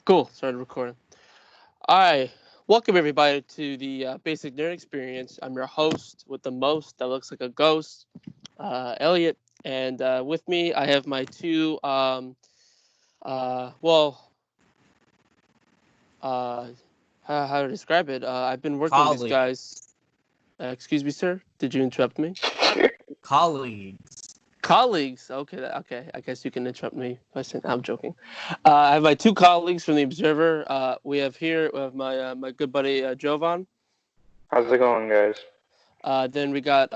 Cool. Started recording. All right. Welcome everybody to the Basic Nerd Experience. I'm your host with the most that looks like a ghost, Elliot, and with me I have my two. Well, uh, how to describe it? I've been working with these Colleague, guys. Excuse me, sir. Did you interrupt me? colleagues. Colleagues. Okay. Okay. I guess you can interrupt me by saying I'm joking. I have my two colleagues from the Observer. We have my good buddy Jovan. How's it going, guys? Then we got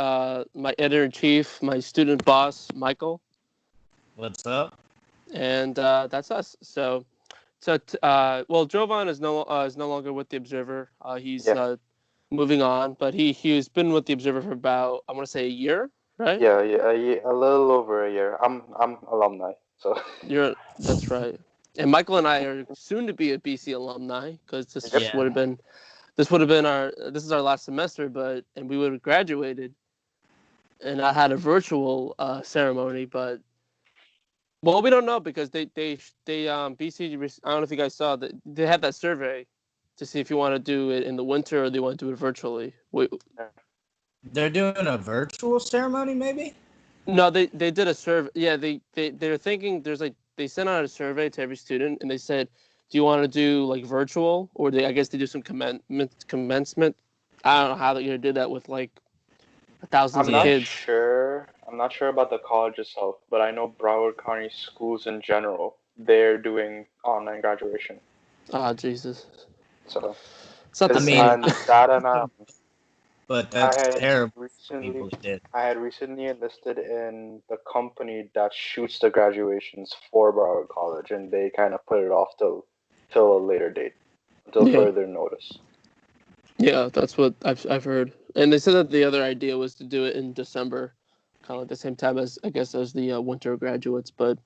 my editor in chief, my student boss, Michael, What's up? and that's us. Well, Jovan is no longer with the Observer. He's Yeah, moving on, but he's been with the Observer for about I want to say a year, right? a little over a year. I'm alumni, so That's right. And Michael and I are soon to be a BC alumni because yep. Yeah. this would have been our this is our last semester, and we would have graduated, and I had a virtual ceremony, but well, we don't know because they BC. I don't know if you guys saw that they had that survey to see if you want to do it in the winter or they want to do it virtually. They're doing a virtual ceremony, maybe? No, they did a survey. Yeah, they're thinking there's like they sent out a survey to every student and they said, do you want to do like virtual or I guess they do some commencement. I don't know how they're gonna do that with like thousands I'm of not kids. sure. I'm not sure about the college itself, but I know Broward County schools in general, they're doing online graduation. Oh Jesus, So, it's not the I because mean, same. and that and but I that's had terrible. recently, People did. I had recently enlisted in the company that shoots the graduations for Broward College, and they kind of put it off till a later date, until Yeah. further notice. Yeah, that's what I've heard. And they said that the other idea was to do it in December, kind of like the same time as I guess as the winter graduates. But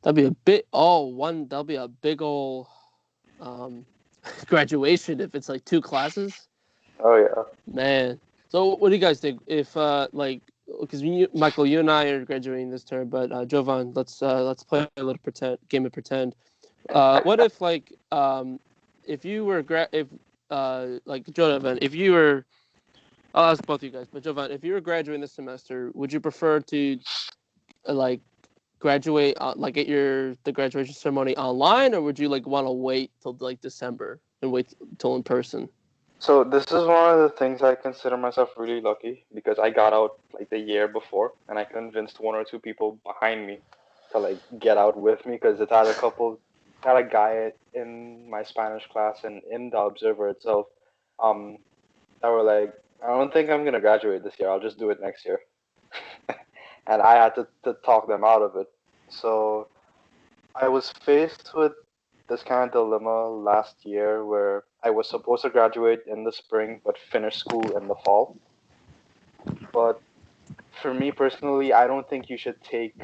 that'd be a bit that'll be a big old um, graduation if it's like two classes. Oh yeah. Man. So what do you guys think? If like because Michael, you and I are graduating this term, but Jovan, let's play a little game of pretend. What if if you were if like Jovan, if you were I'll ask both of you guys, but Jovan, if you were graduating this semester, would you prefer to like graduate like get the graduation ceremony online, or would you like want to wait till like December and wait till in person? So this is one of the things I consider myself really lucky because I got out like the year before and I convinced one or two people behind me to like get out with me because it had a guy in my Spanish class and in the Observer itself, um, that were like, I don't think I'm gonna graduate this year. I'll just do it next year, and I had to talk them out of it. So I was faced with this kind of dilemma last year where I was supposed to graduate in the spring but finish school in the fall. But for me personally, I don't think you should take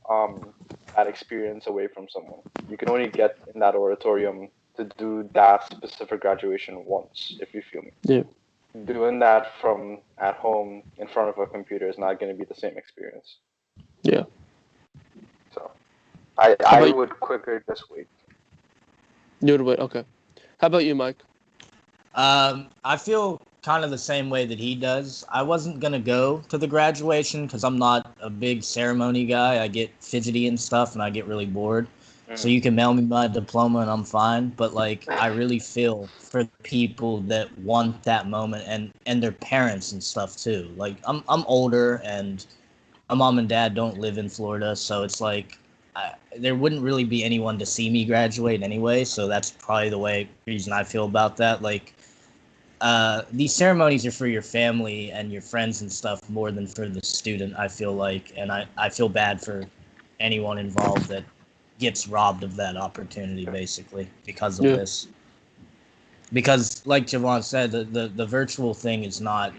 um, that experience away from someone. You can only get in that auditorium to do that specific graduation once, if you feel me. Yeah. Doing that from at home in front of a computer is not going to be the same experience. Yeah. So How I about would quicker just wait. you would wait? Okay. How about you, Mike? I feel kind of the same way that he does. I wasn't gonna go to the graduation because I'm not a big ceremony guy. I get fidgety and stuff, and I get really bored. So you can mail me my diploma and I'm fine. But like, I really feel for people that want that moment and their parents and stuff too. Like, I'm older and my mom and dad don't live in Florida, so it's like there wouldn't really be anyone to see me graduate anyway. So that's probably the reason I feel about that. Like, these ceremonies are for your family and your friends and stuff more than for the student, I feel like. And I feel bad for anyone involved that gets robbed of that opportunity, basically, because of Yeah. this. Because, like Javon said, the virtual thing it's not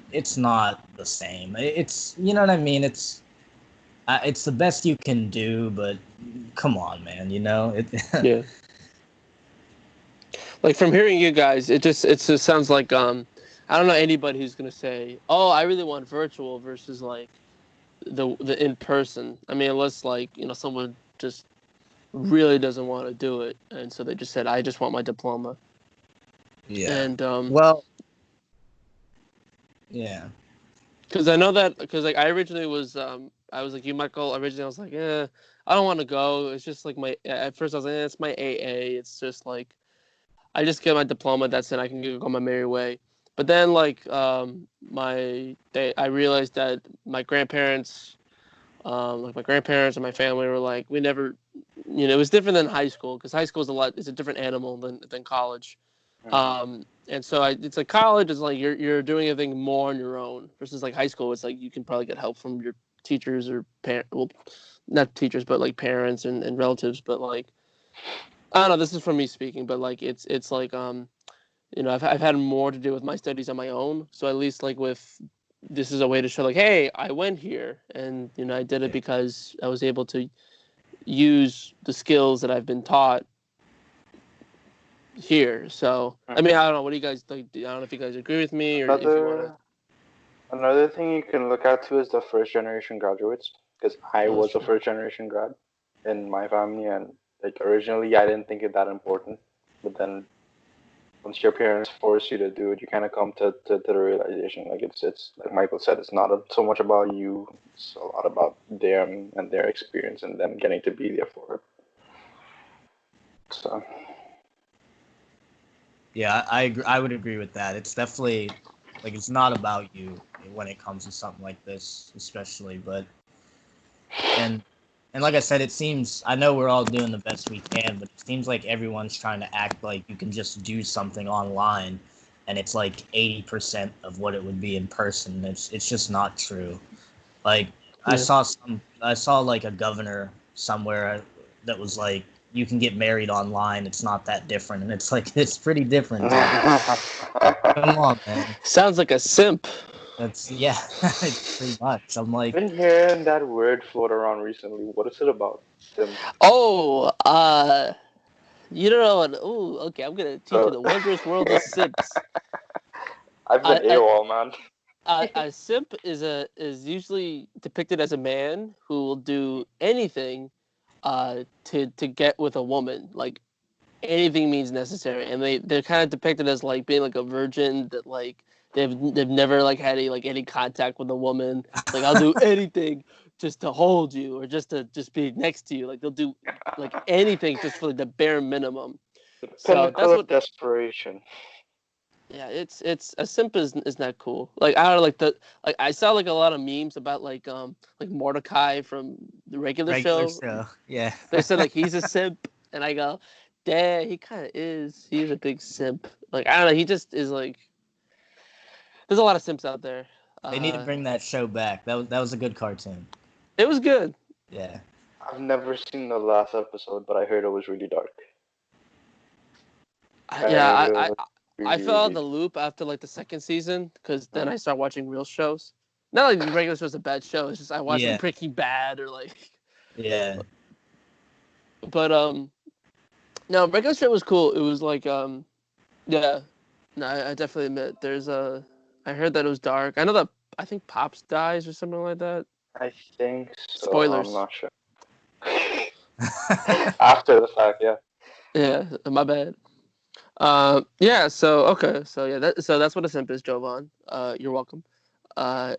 the same. It's, you know what I mean? It's the best you can do, but come on, man, you know? Yeah. Like from hearing you guys, it just sounds like I don't know anybody who's gonna say, "Oh, I really want virtual" versus like the in person. I mean, unless like someone just really doesn't want to do it, and so they just said, "I just want my diploma." Yeah. And Well. Yeah. because I know that like I originally was I was like you, Michael. Originally, I was like, I don't want to go. It's just like my at first I was like, it's my AA. It's just like I just get my diploma. That's it. I can go my merry way. But then like I realized that my grandparents, like my grandparents and my family were like, we never, it was different than high school because high school is it's a different animal than college. And so it's like college is like you're doing everything more on your own versus like high school. It's like you can probably get help from your teachers or well, not teachers, but like parents and relatives. But like, I don't know, this is from me speaking, but like, it's like, I've had more to do with my studies on my own. So at least like this is a way to show like, hey, I went here and, I did it because I was able to use the skills that I've been taught here. So, I mean, I don't know. What do you guys think? I don't know if you guys agree with me or if you want to. Another thing you can look at too is the first generation graduates, because I was a first generation grad in my family, and like originally I didn't think it that important, but then once your parents force you to do it, you kind of come to the realization like it's like Michael said, it's not so much about you, it's a lot about them and their experience and them getting to be there for it. So. Yeah, I agree. I would agree with that. It's definitely like it's not about you when it comes to something like this, especially. But and like I said, it seems I know we're all doing the best we can, but it seems like everyone's trying to act like you can just do something online, and it's like 80% of what it would be in person. It's just not true. Like I saw like a governor somewhere that was like you can get married online. It's not that different, and it's like it's pretty different. Come on, man. Sounds like a simp. That's pretty much. I'm like, Been hearing that word float around recently. What is it about? Sim. Oh, you don't know what? Oh, okay. I'm gonna teach you the wondrous world of simps. I've been AWOL, man. A simp is usually depicted as a man who will do anything, to get with a woman. Like anything means necessary, and they're kind of depicted as like being like a virgin that like they've never like had any contact with a woman. Like I'll do anything just to hold you or just to be next to you. Like they'll do like anything just for like, the bare minimum. So Pinnacle of desperation. Yeah, it's a simp is not cool. Like I don't know, like I saw like a lot of memes about like Mordecai from the regular show. Yeah. They said like he's a simp, and I go, dang, he kind of is. He's a big simp. Like I don't know, he just is like. There's a lot of simps out there. They need to bring that show back. That was a good cartoon. It was good. Yeah. I've never seen the last episode, but I heard it was really dark. I fell out of the loop after like the second season because then I started watching real shows. Not like the regular show's a bad show. It's just I watched like Breaking Bad or like. Yeah. But no, regular show was cool. It was like yeah. No, I definitely admit there's I heard that it was dark. I think Pops dies or something like that. I think so. Spoilers. I'm not sure. After the fact, yeah. Yeah, my bad. Yeah. So okay. So yeah. That's what a simp is, Jovan. You're welcome. Yeah.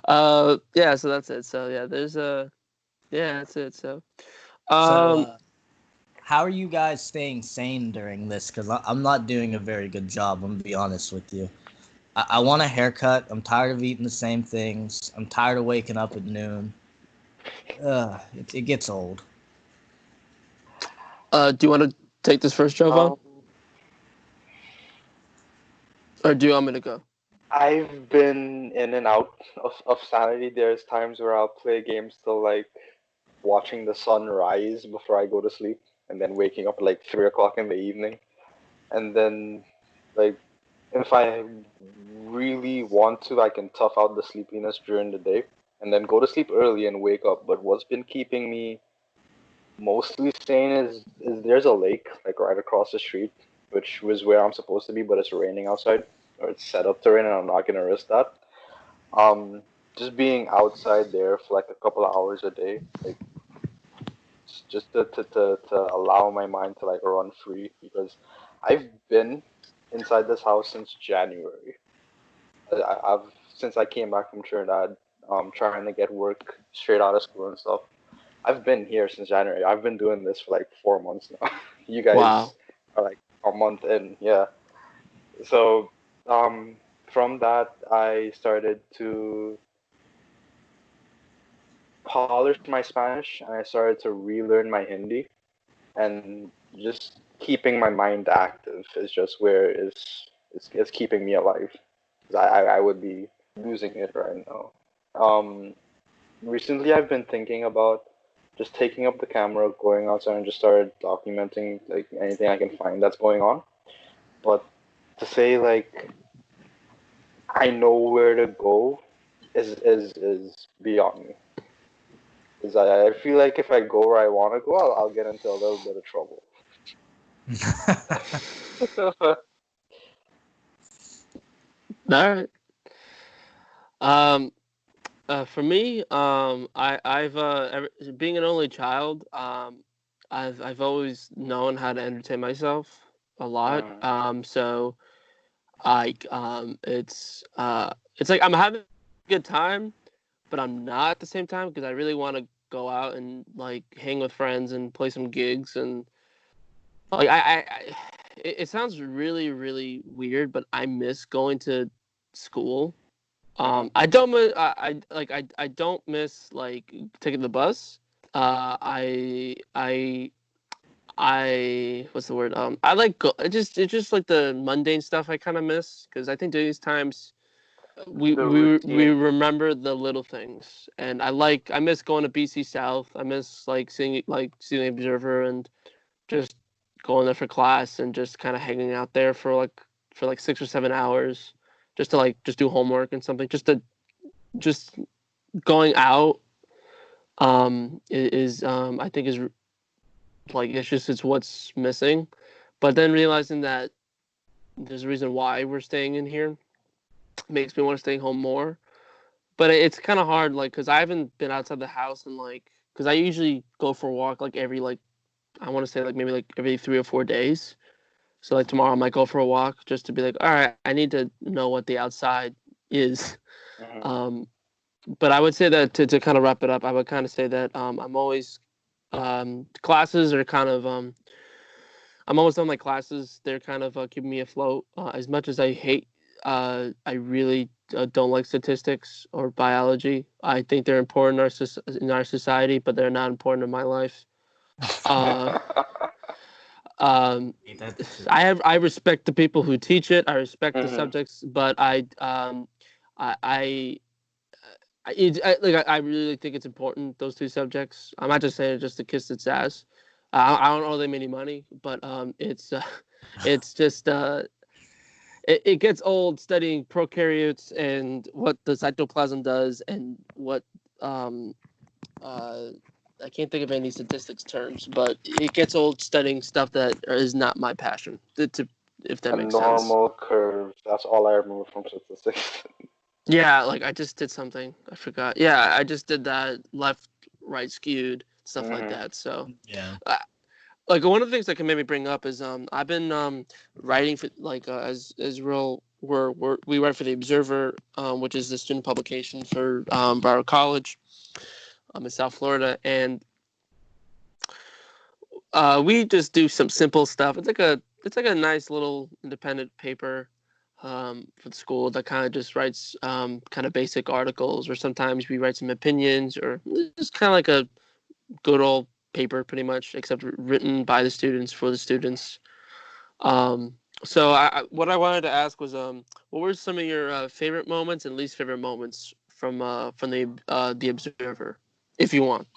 So that's it. So yeah. There's yeah. That's it. So. How are you guys staying sane during this? Because I'm not doing a very good job. I'm gonna be honest with you. I want a haircut. I'm tired of eating the same things. I'm tired of waking up at noon. It gets old. Do you want to take this first, Jovan? Or do you want me to go? I've been in and out of sanity. There's times where I'll play games till like watching the sun rise before I go to sleep, and then waking up at like 3 o'clock in the evening. And then, like, if I really want to, I can tough out the sleepiness during the day and then go to sleep early and wake up. But what's been keeping me mostly sane is there's a lake like right across the street, which was where I'm supposed to be, but it's raining outside, or it's set up to rain, and I'm not gonna risk that. Just being outside there for like a couple of hours a day, like just to allow my mind to like run free because I've been inside this house since January. I've since I came back from Trinidad, trying to get work straight out of school and stuff. I've been here since January. I've been doing this for like 4 months now. You Wow. guys are like a month in, yeah. So, from that, I started to polish my Spanish and I started to relearn my Hindi. And just keeping my mind active is just where it's keeping me alive. 'Cause I would be losing it right now. Um, Recently I've been thinking about just taking up the camera, going outside, and just started documenting like anything I can find that's going on. But to say like I know where to go is beyond me. Because I feel like if I go where I want to go, I'll get into a little bit of trouble. All right. Um, for me, being an only child, I've always known how to entertain myself a lot. Mm, So it's like I'm having a good time, but I'm not at the same time because I really want to go out and like hang with friends and play some gigs and like it sounds really really weird, but I miss going to school. mhm. I don't miss I don't miss like taking the bus. I what's the word? I like it's just like the mundane stuff I kind of miss because I think during these times The we routine. remember the little things, and I miss going to BC South. I miss seeing the Observer and just going there for class and just kind of hanging out there for like 6 or 7 hours, just to like just do homework and something, just going out is I think is like it's what's missing, but then realizing that there's a reason why we're staying in here makes me want to stay home more. But it's kind of hard, like, because I haven't been outside the house and like, because I usually go for a walk like every like I want to say like maybe like every 3 or 4 days. So like tomorrow I might go for a walk just to be like, all right, I need to know what the outside is. Mhm. Um, but I would say that to kind of wrap it up, I would kind of say that I'm always classes are kind of I'm almost done my classes. They're kind of keeping me afloat. As much as I really don't like statistics or biology. I think they're important in our society, but they're not important in my life. Uh, um, Ain't that the truth? I respect the people who teach it. I respect the Mhm. subjects, but I I. I really think it's important, those two subjects. I'm not just saying it just to kiss its ass. I don't owe them any money, but it's just it gets old studying prokaryotes and what the cytoplasm does and what um, uh, I can't think of any statistics terms, but it gets old studying stuff that is not my passion. If that A makes sense. normal curve. That's all I remember from statistics. Yeah, like I just did something. I forgot. Yeah, I just did that left, right skewed stuff like Mhm. that. So, Yeah. uh, like one of the things that can maybe bring up is I've been writing for like as real we write for the Observer, which is the student publication for Broward College in South Florida, and we just do some simple stuff. It's like a nice little independent paper for the school that kind of just writes kind of basic articles, or sometimes we write some opinions, or just kind of like a good old paper, pretty much, except written by the students for the students. So what I wanted to ask was, what were some of your favorite moments and least favorite moments from the Observer, if you want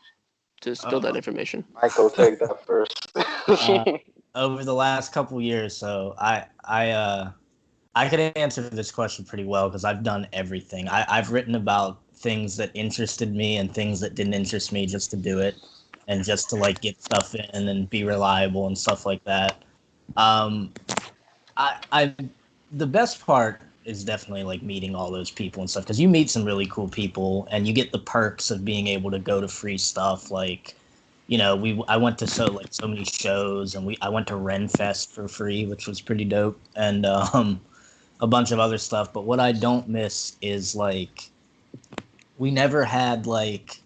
to spill that Uh, information? Michael, take that first. uh, Over the last couple years, so I could answer this question pretty well because I've done everything. I've written about things that interested me and things that didn't interest me just to do it and just to like get stuff in and be reliable and stuff like that. Um, I the best part is definitely like meeting all those people and stuff because you meet some really cool people and you get the perks of being able to go to free stuff like I went to so many shows, and I went to Renfest for free, which was pretty dope, and a bunch of other stuff. But what I don't miss is like we never had like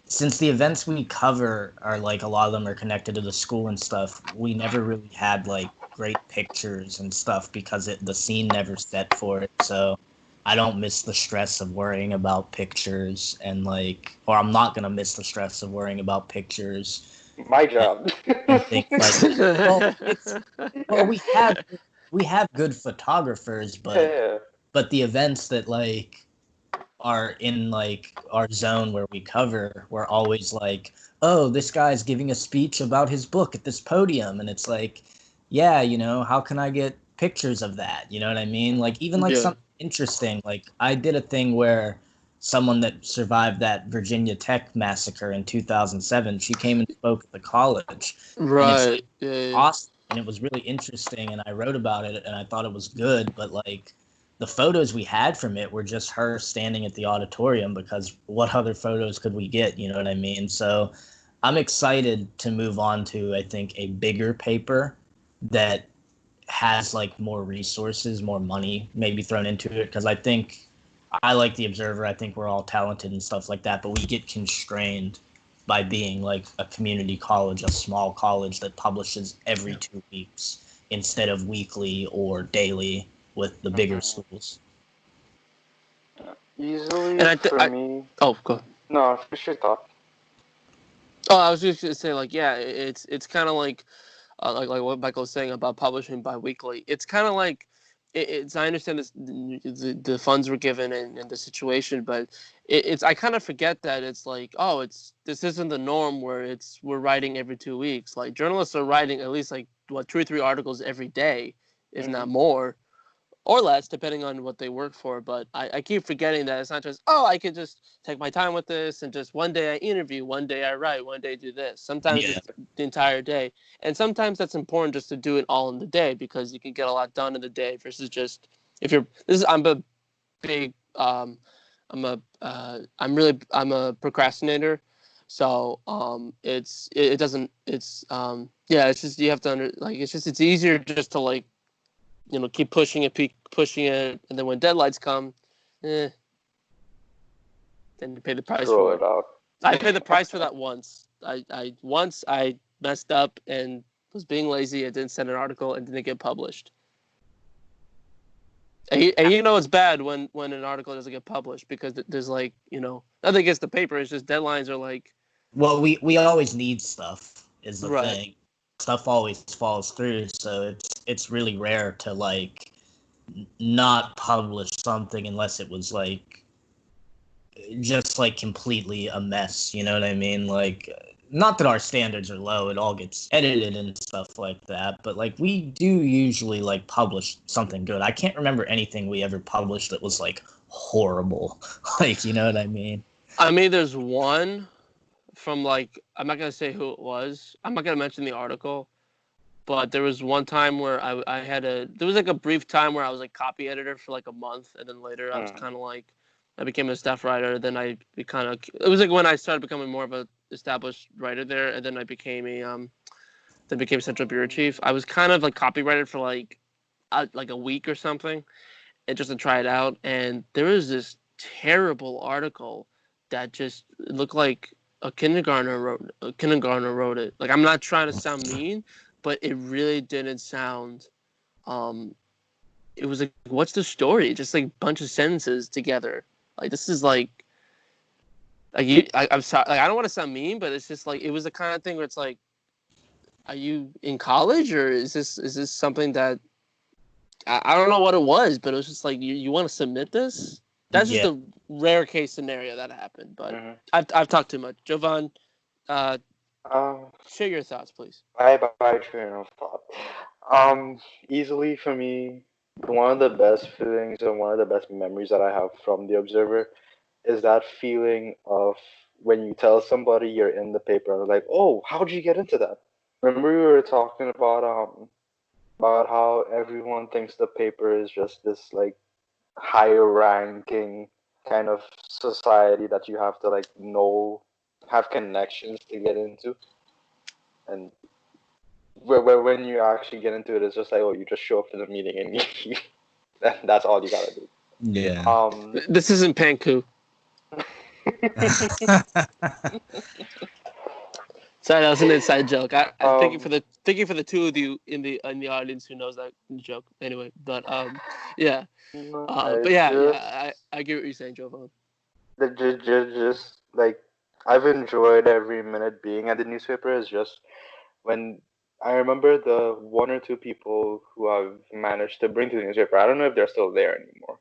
since the events we cover are like a lot of them are connected to the school and stuff. We never really had like great pictures and stuff because the scene never set for it. So I don't miss the stress of worrying about pictures or I'm not gonna miss the stress of worrying about pictures My job. and things like. Well, we have good photographers, Yeah. but the events that like are in like our zone where we cover, we're always like, oh, this guy's giving a speech about his book at this podium, and it's like, yeah, how can I get pictures of that? You know what I mean? Like even like Yeah. something interesting. Like I did a thing where someone that survived that Virginia Tech massacre in 2007, she came and spoke at the college. And it's Right. Yeah. awesome, and it was really interesting, and I wrote about it, and I thought it was good, but like the photos we had from it were just her standing at the auditorium, because what other photos could we get? You know what I mean? So I'm excited to move on to, I think, a bigger paper that has like more resources, more money maybe thrown into it, because I like the Observer. I think we're all talented and stuff like that, but we get constrained by being like a community college, a small college that publishes every 2 weeks instead of weekly or daily with the bigger schools. Easily And for me. oh, go ahead. No, finish your thought. Oh, I was just gonna say, like, yeah, it's kind of like what Michael was saying about publishing bi-weekly. It's kind of like it's. I understand this, the funds were given and the situation, but it's. I kind of forget that it's like, oh, this isn't the norm where we're writing every 2 weeks. Like journalists are writing at least like 2 or 3 articles every day, if not more. Or less, depending on what they work for. But I keep forgetting that it's not just, oh, I could just take my time with this and just one day I interview, one day I write, one day I do this. Sometimes it's the entire day. And sometimes that's important just to do it all in the day, because you can get a lot done in the day versus just I'm a big I'm a procrastinator. So it doesn't it's it's just you have to it's easier just to like keep pushing it, and then when deadlines come, then you pay the price Throw for it out. I paid the price for that once. I messed up and was being lazy. I didn't send an article and didn't get published. And it's bad when an article doesn't get published, because there's like nothing against the paper. It's just deadlines are like. Well, we always need stuff is the Right. thing. Stuff always falls through, so it's really rare to like not publish something unless it was like just like completely a mess. You know what I mean? Like, not that our standards are low, it all gets edited and stuff like that, but like we do usually like publish something good. I can't remember anything we ever published that was like horrible. Like, you know what I mean? I mean, there's one from like, I'm not gonna say who it was. I'm not gonna mention the article, but there was one time where there was like a brief time where I was like copy editor for like a month, and then later I was kind of like, I became a staff writer. Then it was like when I started becoming more of a established writer there, and then I became became central bureau chief. I was kind of like copywriter for like a week or something, and just to try it out. And there was this terrible article that just looked like a kindergartner wrote it. Like, I'm not trying to sound mean, but it really didn't sound. It was like, what's the story? Just like a bunch of sentences together. Like, this is like I'm sorry. Like, I don't want to sound mean, but it's just like, it was the kind of thing where it's like, are you in college, or is this something that I don't know what it was, but it was just like, you want to submit this? That's just a rare case scenario that happened. But I've talked too much. Jovan, share your thoughts, please. Bye train of thought. Easily for me, one of the best feelings and one of the best memories that I have from the Observer is that feeling of when you tell somebody you're in the paper and they're like, "Oh, how did you get into that?" Remember we were talking about how everyone thinks the paper is just this like higher ranking kind of society that you have to like know have connections to get into, and when you actually get into it, it's just like, oh, you just show up to the meeting and you, that's all you gotta do. Yeah. This isn't Panku. Sorry, that was an inside joke. I thank you for the two of you in the audience who knows that joke. Anyway, but yeah, but I get what you're saying, Jovan. Just like I've enjoyed every minute being at the newspaper. Is just when I remember the one or two people who I've managed to bring to the newspaper. I don't know if they're still there anymore.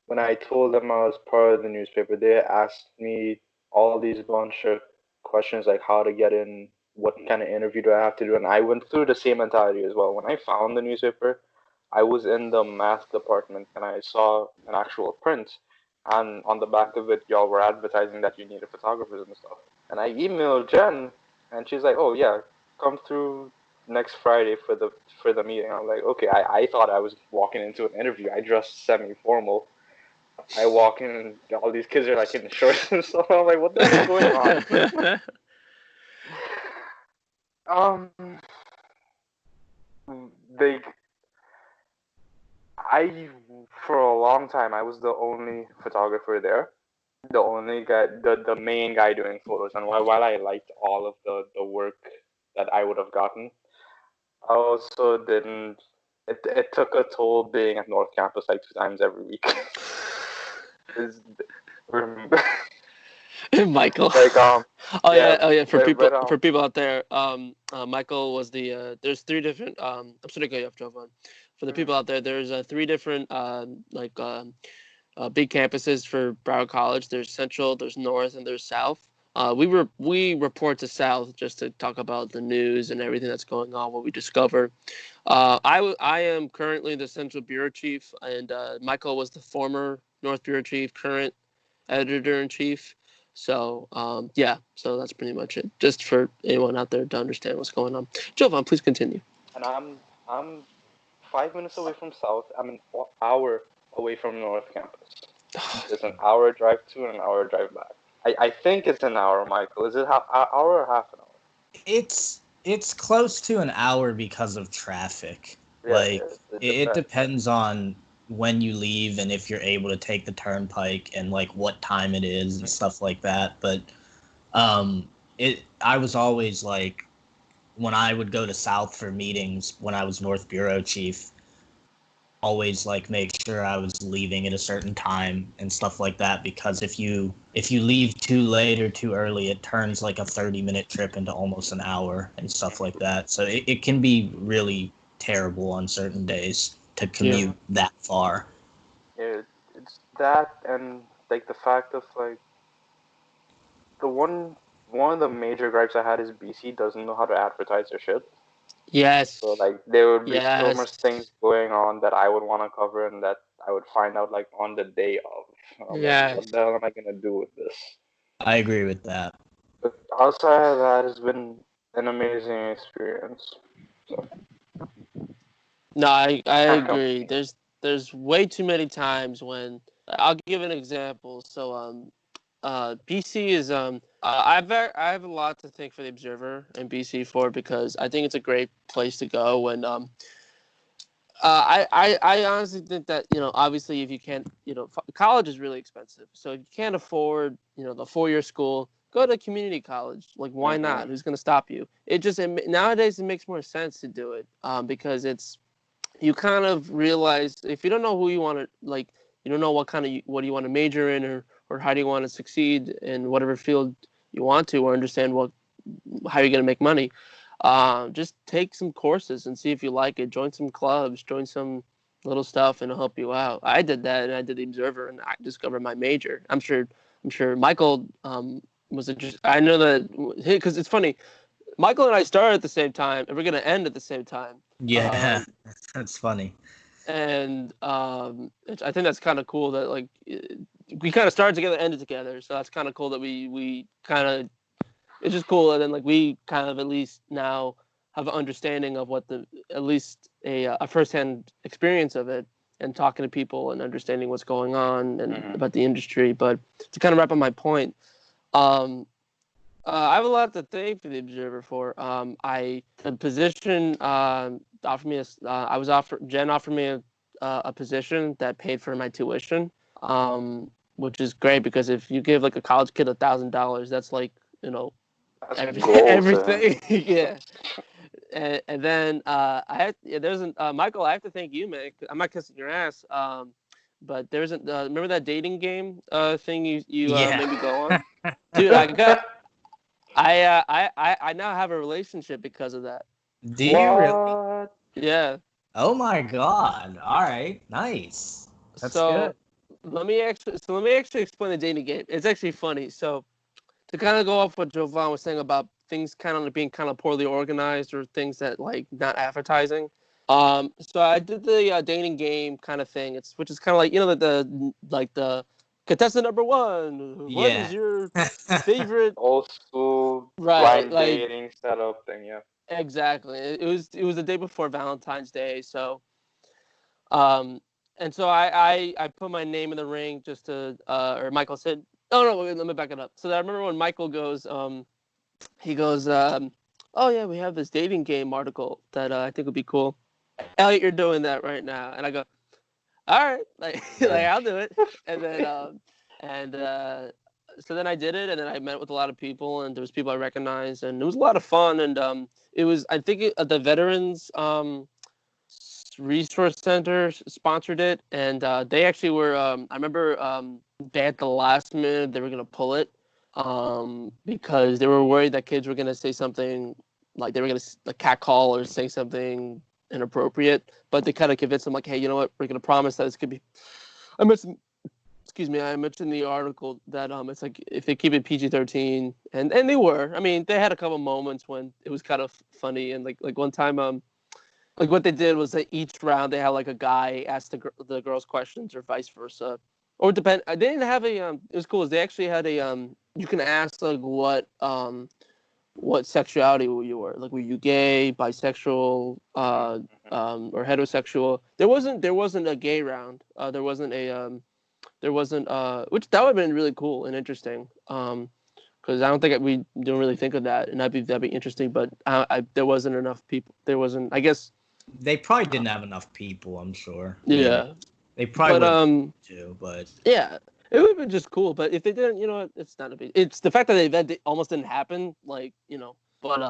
When I told them I was part of the newspaper, they asked me all these bunch of questions like how to get in, what kind of interview do I have to do, and I went through the same mentality as well. When I found the newspaper, I was in the math department and I saw an actual print, and on the back of it, y'all were advertising that you needed photographers and stuff. And I emailed Jen, and she's like, "Oh yeah, come through next Friday for the meeting." I'm like, okay, I thought I was walking into an interview. I dressed semi-formal. I walk in and all these kids are like in shorts and stuff. I'm like, what the hell is going on? They, I for a long time I was the only photographer there, the only guy, the main guy doing photos. And while I liked all of the work that I would have gotten, I also didn't. It took a toll being at North Campus like 2 times every week. Is Michael. like Oh yeah. For but, people out there, Michael was the. There's three different. I'm sorry to go off, Jovan. For the people out there, there's three different big campuses for Broward College. There's Central, there's North, and there's South. We report to South just to talk about the news and everything that's going on, what we discover. I am currently the Central Bureau Chief, and Michael was the former North Bureau Chief, current Editor-in-Chief. So so that's pretty much it. Just for anyone out there to understand what's going on. Jovan, please continue. and I'm 5 minutes away from South. I'm an hour away from North Campus. It's an hour drive to and an hour drive back. I think it's an hour, Michael. Is it an hour or half an hour? It's close to an hour because of traffic. Yeah, it depends on when you leave and if you're able to take the turnpike and like what time it is and stuff like that. But I was always like, when I would go to South for meetings when I was North Bureau Chief, always like make sure I was leaving at a certain time and stuff like that, because if you leave too late or too early, it turns like a 30-minute trip into almost an hour and stuff like that. So it can be really terrible on certain days to commute that far. Yeah, it's that, and like the fact of like the one of the major gripes I had is BC doesn't know how to advertise their shit. Yes. So like there would be so much things going on that I would want to cover and that I would find out like on the day of. Like, what the hell am I gonna do with this? I agree with that. But outside of that, it's been an amazing experience. So. No, I agree. There's way too many times when I'll give an example. So BC is I have a lot to thank for the Observer and BC for, because I think it's a great place to go when I honestly think that, obviously if you can't, college is really expensive. So if you can't afford, the 4-year school, go to community college. Like, why not? Who's going to stop you? Nowadays it makes more sense to do it because you kind of realize, if you don't know who you want to, like, you don't know what do you want to major in, or how do you want to succeed in whatever field you want to, or understand how you're going to make money. Just take some courses and see if you like it. Join some clubs, join some little stuff, and it'll help you out. I did that, and I did the Observer, and I discovered my major. I'm sure Michael was interested. I know that, because it's funny. Michael and I started at the same time, and we're gonna end at the same time. Yeah, that's funny. And I think that's kind of cool that like we kind of started together, ended together. So that's kind of cool that we kind of. It's just cool, and then like we kind of at least now have an understanding of what at least a firsthand experience of it, and talking to people and understanding what's going on and about the industry. But to kind of wrap up my point, Um, I have a lot to thank for the Observer for. The position offered me I was offered Jen offered me a position that paid for my tuition, which is great because if you give like a college kid $1,000, that's like That's gold, Sam. everything. Yeah. And then Michael. I have to thank you, man. I'm not kissing your ass. But there's a remember that dating game thing you Yeah. made me go on, dude. I now have a relationship because of that. Do you really? What? Yeah. Oh my God. All right. Nice. That's So good. let me actually explain the dating game. It's actually funny. So to kind of go off what Jovan was saying about things kind of being kind of poorly organized or things that like not advertising. So I did the dating game kind of thing. Which is kind of like the contestant number one. What is Yeah. your favorite? Old school Right, blind like dating setup thing, yeah. exactly. It was the day before Valentine's Day, so um, and so I put my name in the ring just to or Michael said, oh no, wait, let me back it up. So I remember when Michael goes, he goes, oh yeah, we have this dating game article that I think would be cool. Elliot, you're doing that right now, and I go, all right, like like I'll do it, and then and so then I did it, and then I met with a lot of people, and there was people I recognized, and it was a lot of fun, and it was I think the veterans resource center sponsored it, and they actually were I remember they at the last minute they were gonna pull it because they were worried that kids were gonna say something like they were gonna like catcall or say something inappropriate, but they kind of convinced them like, hey, you know what, we're gonna promise that this could be. I mentioned, excuse me, I mentioned in the article that it's like if they keep it PG-13, and they were. I mean, they had a couple moments when it was kind of funny, and like one time like what they did was that each round they had like a guy ask the girls questions or vice versa, or depend. They didn't have a It was cool. Is they actually had a you can ask like what sexuality you were. Like, were you gay, bisexual, or heterosexual? There wasn't a gay round. There wasn't which that would have been really cool and interesting. Because I don't think we don't really think of that, and that'd be interesting. But there wasn't enough people. There wasn't. I guess. They probably didn't have enough people, I'm sure. Maybe. Yeah. They probably But would have too, but yeah, it would have been just cool. But if they didn't, it's not a big. It's the fact that the event almost didn't happen. Like. But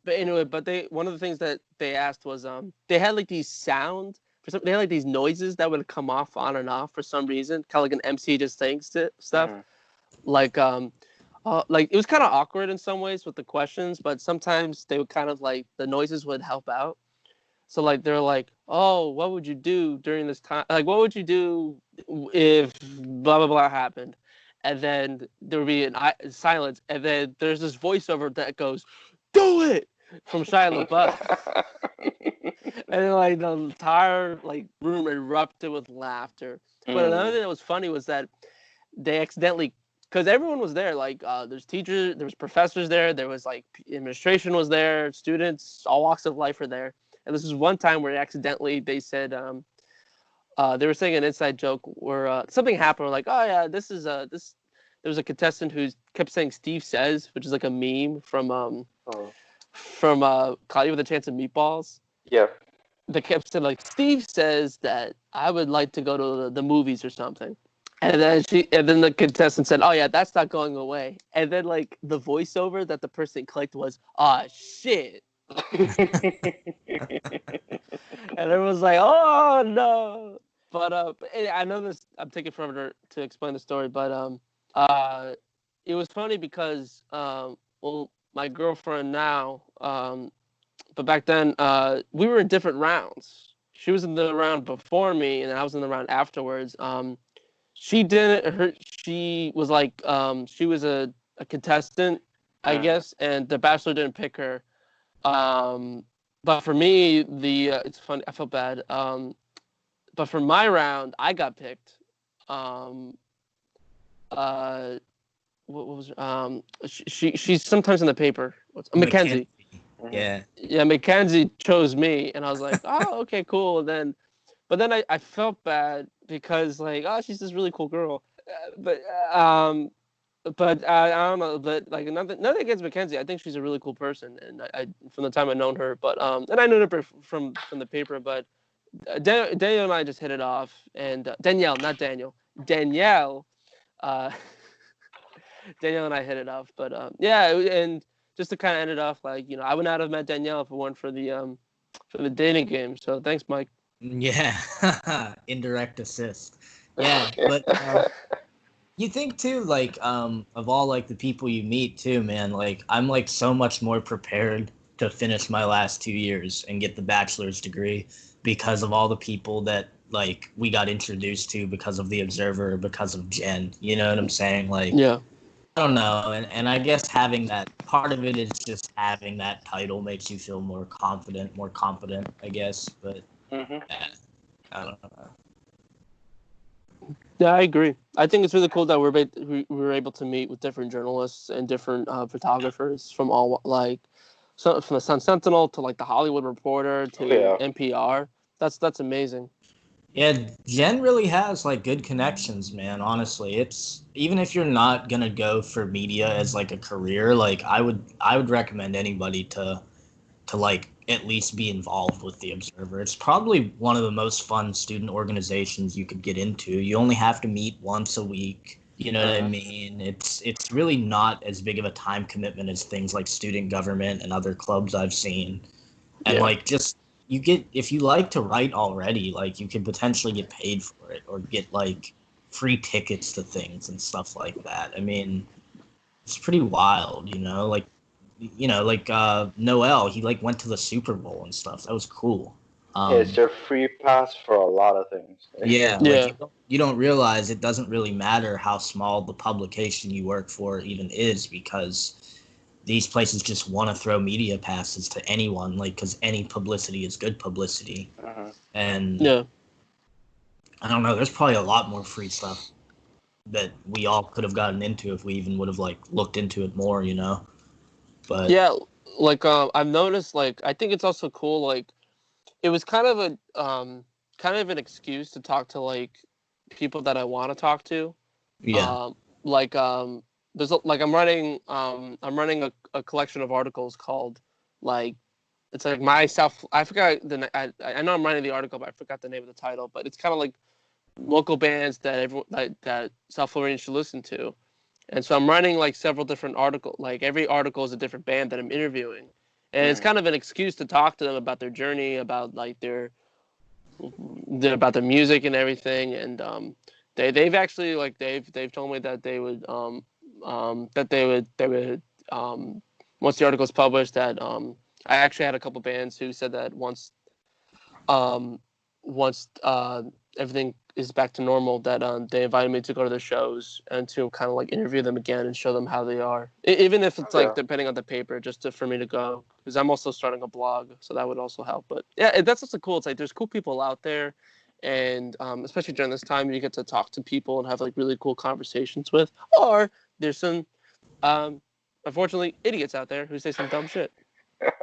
anyway, one of the things that they asked was they had like these sound they had like these noises that would come off on and off for some reason, kind of like an MC just saying stuff. Mhm. Like it was kind of awkward in some ways with the questions, but sometimes they would kind of like the noises would help out. So like they're like, oh, what would you do during this time? Like, what would you do if blah blah blah happened? And then there would be silence, and then there's this voiceover that goes, "Do it!" from Shia LaBeouf, and then like the entire like room erupted with laughter. But another thing that was funny was that they accidentally, because everyone was there, like there's teachers, there was professors there was like administration was there, students, all walks of life were there. And this is one time where accidentally they said they were saying an inside joke where something happened. We're like, oh yeah, this is this. There was a contestant who kept saying Steve Says, which is like a meme from Caught You with a Chance of Meatballs. Yeah. They kept saying like Steve says that I would like to go to the movies or something. And then the contestant said, "Oh yeah, that's not going away." And then like the voiceover that the person clicked was, "Ah shit." And it was like, oh no. But I know this. I'm taking forever to explain the story, but it was funny because well, my girlfriend now, but back then we were in different rounds. She was in the round before me, and I was in the round afterwards. She didn't. She was like she was a contestant, I guess, and the Bachelor didn't pick her. But for me, it's funny. I felt bad. But for my round, I got picked. Um, uh, what was she's sometimes in the paper. Mackenzie. Yeah. Yeah, Mackenzie chose me, and I was like, oh, okay, cool. But then I felt bad because like, oh, she's this really cool girl. But but I don't know. But like nothing against Mackenzie. I think she's a really cool person, and I from the time I've known her. But and I knew her from the paper. But Daniel and I just hit it off, and Danielle, not Daniel, Danielle. Uh, Danielle and I hit it off. But yeah, and just to kind of end it off, like I would not have met Danielle if it weren't for the dating game. So thanks, Mike. Yeah, indirect assist. Yeah, but you think too, like of all like the people you meet too, man. Like I'm like so much more prepared to finish my last 2 years and get the bachelor's degree because of all the people that like we got introduced to because of the Observer, because of Jen. You know what I'm saying? Like Yeah. I don't know, and I guess having that part of it is just having that title makes you feel more confident, more competent, I guess. But hmm I don't know. Yeah, I agree. I think it's really cool that we were able to meet with different journalists and different photographers from all from the Sun Sentinel to like the Hollywood Reporter to Yeah. NPR. That's amazing. Yeah, Jen really has like good connections, man. Honestly, it's even if you're not gonna go for media as like a career, like I would recommend anybody to like at least be involved with the Observer. It's probably one of the most fun student organizations you could get into. You only have to meet once a week. You know what I mean? It's really not as big of a time commitment as things like student government and other clubs I've seen. And Yeah. like just you get if you like to write already, like you could potentially get paid for it or get like free tickets to things and stuff like that. I mean, it's pretty wild, like Noel, he like went to the Super Bowl and stuff. That was cool. Yeah, it's your free pass for a lot of things. Yeah, like Yeah. you don't realize it doesn't really matter how small the publication you work for even is because these places just want to throw media passes to anyone, like because any publicity is good publicity. hmm And Yeah. I don't know, there's probably a lot more free stuff that we all could have gotten into if we even would have like looked into it more. But Yeah. Like I've noticed. Like I think it's also cool. Like it was kind of an excuse to talk to like people that I want to talk to. yeah, Um, like like I'm running a collection of articles called like it's like myself. I forgot I know I'm writing the article, but I forgot the name of the title. But it's kind of like local bands that everyone that South Floridians should listen to. And so I'm writing like several different articles. Like every article is a different band that I'm interviewing, and it's hmm kind of an excuse to talk to them about their journey, about like about their music and everything. And they've actually like they've told me that they would once the article's published that I actually had a couple bands who said that um once everything is back to normal that they invited me to go to the shows and to kind of like interview them again and show them how they are, even if it's like Yeah. depending on the paper, for me to go, because I'm also starting a blog, so that would also help. But yeah, that's also cool. It's like there's cool people out there, and especially during this time you get to talk to people and have like really cool conversations with, or there's some unfortunately idiots out there who say some dumb shit.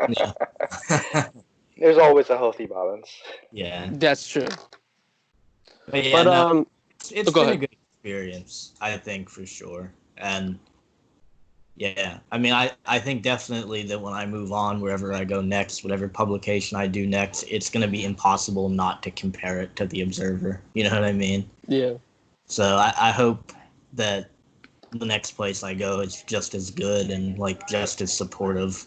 yeah, There's always a healthy balance. yeah. That's true. But yeah, But no, it's go been a ahead. good experience, I think for sure. And yeah, I mean, I think definitely that when I move on, wherever I go next, whatever publication I do next, it's going to be impossible not to compare it to the Observer. You know what I mean? Yeah. So I hope that the next place I go is just as good and like just as supportive.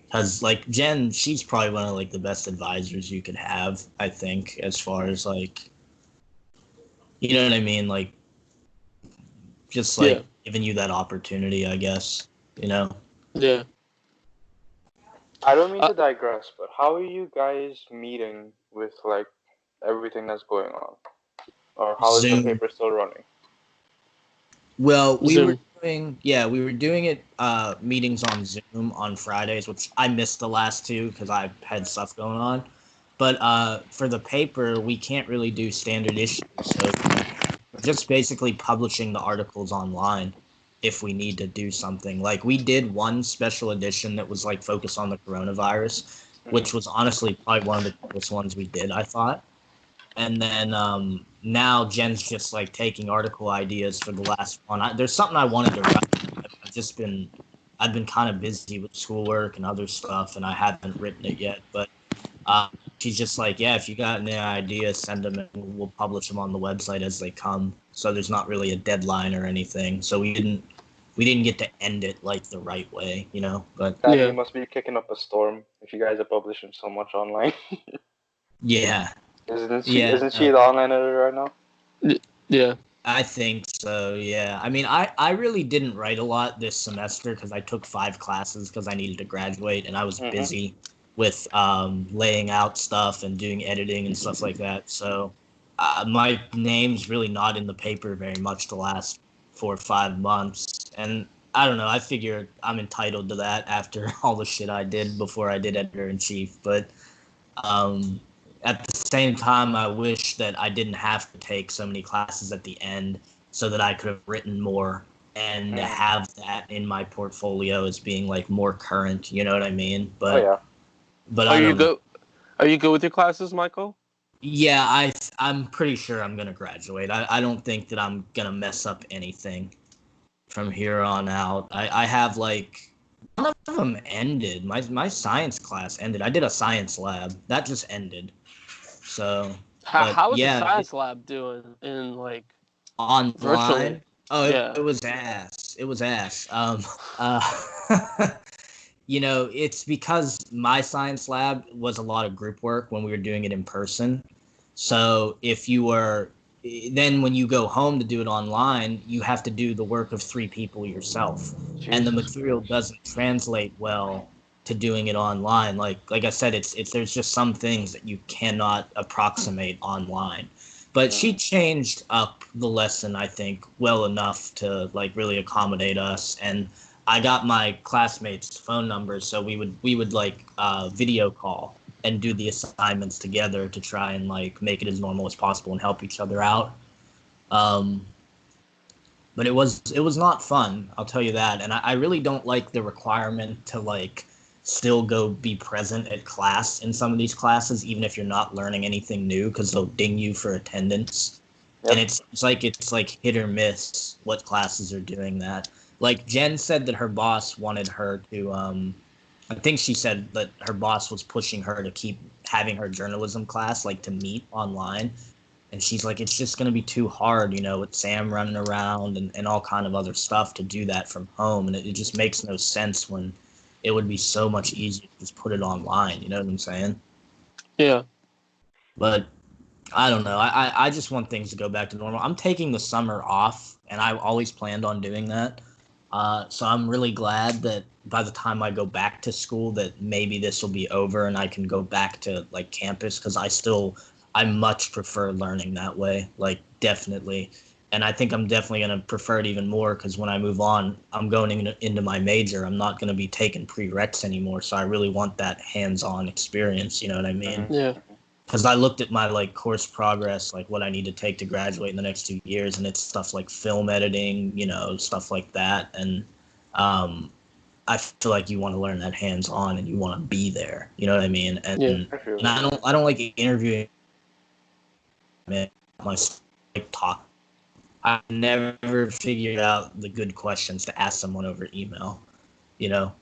Because like Jen, she's probably one of like the best advisors you could have, I think, as far as like, you know what I mean? Like just Yeah. like giving you that opportunity, I guess, you know? Yeah. I don't mean Uh, to digress, but how are you guys meeting with like everything that's going on, or how is the Zoom. paper still running? Well, Zoom. we were doing it meetings on Zoom on Fridays, which I missed the last two because I had stuff going on. But for the paper, we can't really do standard issues, so we're just basically publishing the articles online if we need to do something. Like we did one special edition that was like focused on the coronavirus, hmm which was honestly probably one of the coolest ones we did, I thought. And then now Jen's just like taking article ideas for the last one. There's something I wanted to write. I've been kind of busy with schoolwork and other stuff, and I haven't written it yet. But she's just like, yeah, if you got any ideas, send them, and we'll publish them on the website as they come. So there's not really a deadline or anything. So we didn't get to end it like the right way, you know. But Danny, Yeah. you must be kicking up a storm if you guys are publishing so much online. yeah, Isn't she the online editor right now? Yeah. I think so, yeah. I mean, I really didn't write a lot this semester because I took 5 classes because I needed to graduate, and I was busy with laying out stuff and doing editing and stuff like that. So my name's really not in the paper very much the last 4 or 5 months. And I don't know, I figure I'm entitled to that after all the shit I did before I did editor-in-chief. But um, at the same time, I wish that I didn't have to take so many classes at the end so that I could have written more and have that in my portfolio as being like more current. You know what I mean? But Are I you don't know. good? Are you good with your classes, Michael? Yeah, I'm pretty sure I'm gonna graduate. I don't think that I'm gonna mess up anything from here on out. I have like one of them ended. My science class ended. I did a science lab that just ended. So, but How is the yeah, science lab doing in like virtually? online. Oh, Yeah. it was ass. It was ass. Uh, it's because my science lab was a lot of group work when we were doing it in person. So if you were, then when you go home to do it online, you have to do the work of 3 people yourself, and the Jesus material Christ. doesn't translate well to doing it online. Like I said, it's there's just some things that you cannot approximate online. But she changed up the lesson, I think, well enough to like really accommodate us. And I got my classmates' phone numbers, so we would like video call and do the assignments together to try and like make it as normal as possible and help each other out. Um, but it was not fun, I'll tell you that. And I really don't like the requirement to like still go be present at class in some of these classes, even if you're not learning anything new, because they'll ding you for attendance. Yep. And it's like hit or miss what classes are doing that. Like Jen said that her boss wanted her to I think she said that her boss was pushing her to keep having her journalism class like to meet online. And she's like, it's just going to be too hard, with Sam running around and all kind of other stuff to do that from home. And it just makes no sense when it would be so much easier to just put it online. You know what I'm saying? Yeah. But I don't know. I just want things to go back to normal. I'm taking the summer off, and I always planned on doing that. So I'm really glad that by the time I go back to school, that maybe this will be over and I can go back to like campus, because I much prefer learning that way. Like definitely. And I think I'm definitely going to prefer it even more because when I move on, I'm going into my major. I'm not going to be taking prereqs anymore. So I really want that hands-on experience. You know what I mean? Yeah. Because I looked at my like course progress, like what I need to take to graduate in the next 2 years, and it's stuff like film editing, stuff like that. And I feel like you want to learn that hands on, and you want to be there. You know what I mean? And Yeah. and I feel I don't like interviewing. Man, my like talk. I never figured out the good questions to ask someone over email. You know?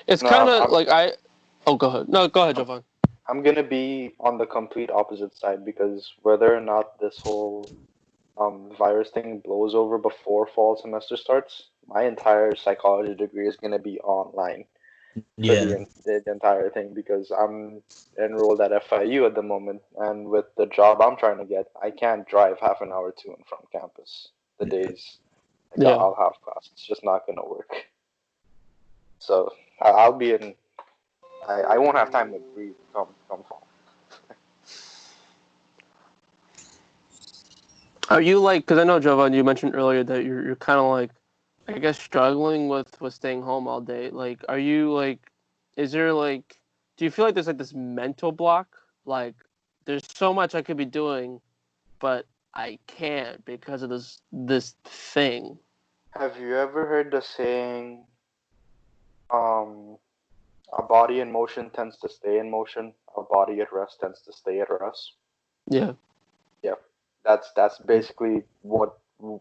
It's no. kind of like I. Oh, go ahead. No, go ahead, Jovan. I'm gonna be on the complete opposite side because whether or not this whole virus thing blows over before fall semester starts, my entire psychology degree is gonna be online for Yeah. the entire thing because I'm enrolled at FIU at the moment, and with the job I'm trying to get, I can't drive half an hour to and from campus the days like Yeah. I'll have class. It's just not gonna work. So I'll be in. I won't have time to breathe come fall. Are you like? Because I know Jovan, you mentioned earlier that you're kind of like, I guess, struggling with staying home all day. Like, are you like? Is there like? Do you feel like there's like this mental block? Like, there's so much I could be doing, but I can't because of this thing. Have you ever heard the saying, um, a body in motion tends to stay in motion? a body at rest tends to stay at rest. Yeah. Yeah, that's basically what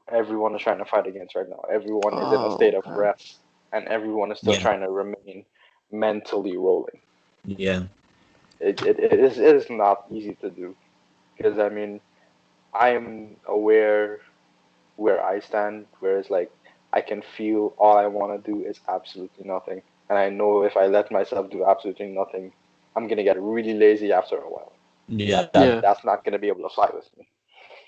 everyone is trying to fight against right now. Everyone is in a Oh, state of okay. rest, and everyone is still Yeah. trying to remain mentally rolling. Yeah. It is not easy to do because I mean I am aware where I stand, whereas like I can feel all I want to do is absolutely nothing, and I know if I let myself do absolutely nothing, I'm gonna get really lazy after a while. Yeah. Yeah. That's not gonna be able to fly with me.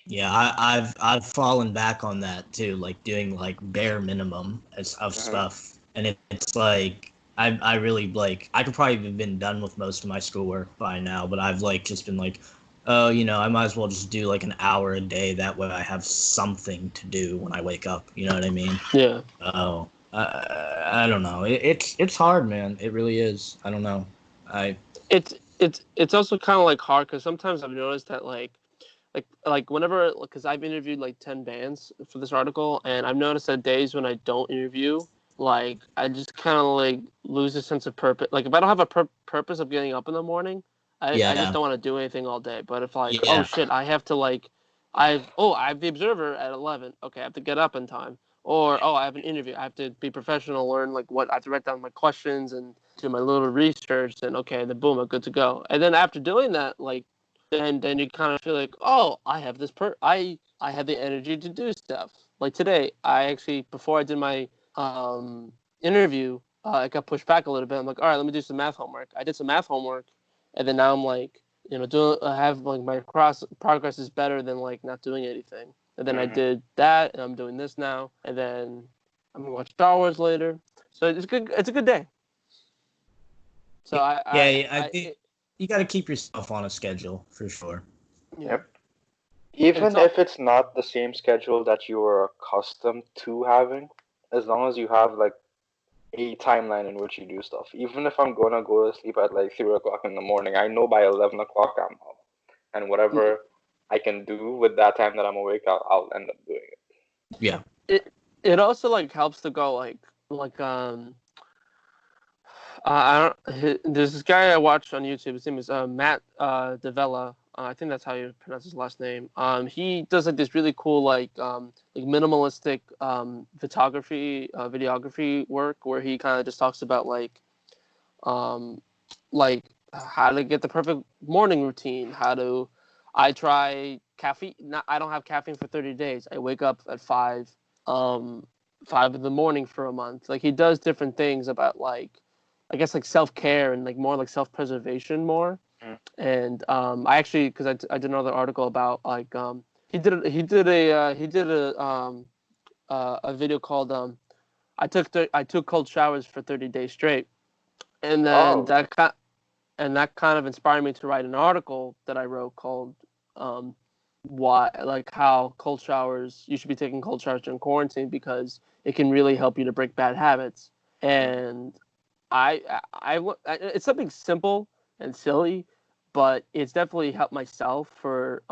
Yeah, I've fallen back on that too, like doing like bare minimum of Hmm. stuff, and it's like I really like I could probably have been done with most of my schoolwork by now, but I've like just been like, oh, I might as well just do like an hour a day. That way, I have something to do when I wake up. You know what I mean? Yeah. Oh, I don't know. It's hard, man. It really is. I don't know. I It's also kind of like hard because sometimes I've noticed that like whenever because I've interviewed like 10 bands for this article, and I've noticed that days when I don't interview, like I just kind of like lose a sense of purpose. Like if I don't have a purpose of getting up in the morning, I just yeah don't want to do anything all day. But if like, oh yeah shit, I have to like I have the observer at 11, okay, I have to get up in time. Or oh, I have an interview, I have to be professional, learn like what I have to write down my questions and do my little research, and okay, then boom, I'm good to go. And then after doing that, like then you kind of feel like, oh, I have this I have the energy to do stuff. Like today, I actually before I did my interview, I got pushed back a little bit. I'm like, all right, let me do some math homework. I did some math homework, and then now I'm like, I have like my progress is better than like not doing anything. And then I Hmm. did that, and I'm doing this now, and then I'm gonna watch Star Wars later. So it's good. It's a good day. So yeah. I think you got to keep yourself on a schedule for sure. yeah, Yep. it's Even all if it's not the same schedule that you are accustomed to having, as long as you have like a timeline in which you do stuff. Even if I'm gonna go to sleep at like 3 o'clock in the morning, I know by 11 o'clock I'm up, and whatever I can do with that time that I'm awake, I'll end up doing it. Yeah. it also like helps to go like there's this guy I watched on YouTube. His name is Matt Devella. I think that's how you pronounce his last name. He does like this really cool like minimalistic photography videography work where he kind of just talks about um like how to get the perfect morning routine. I try caffeine. Not, I don't have caffeine for 30 days. I wake up at um 5 in the morning for a month. Like he does different things about like I guess like self care and like more like self preservation more. Mm. And I actually because I did another article about like he did a video called I took cold showers for 30 days straight, and then Oh, that kind of inspired me to write an article that I wrote called um, "Why like how cold showers you should be taking cold showers during quarantine because it can really help you to break bad habits." mm, And it's something simple and silly, but it's definitely helped myself for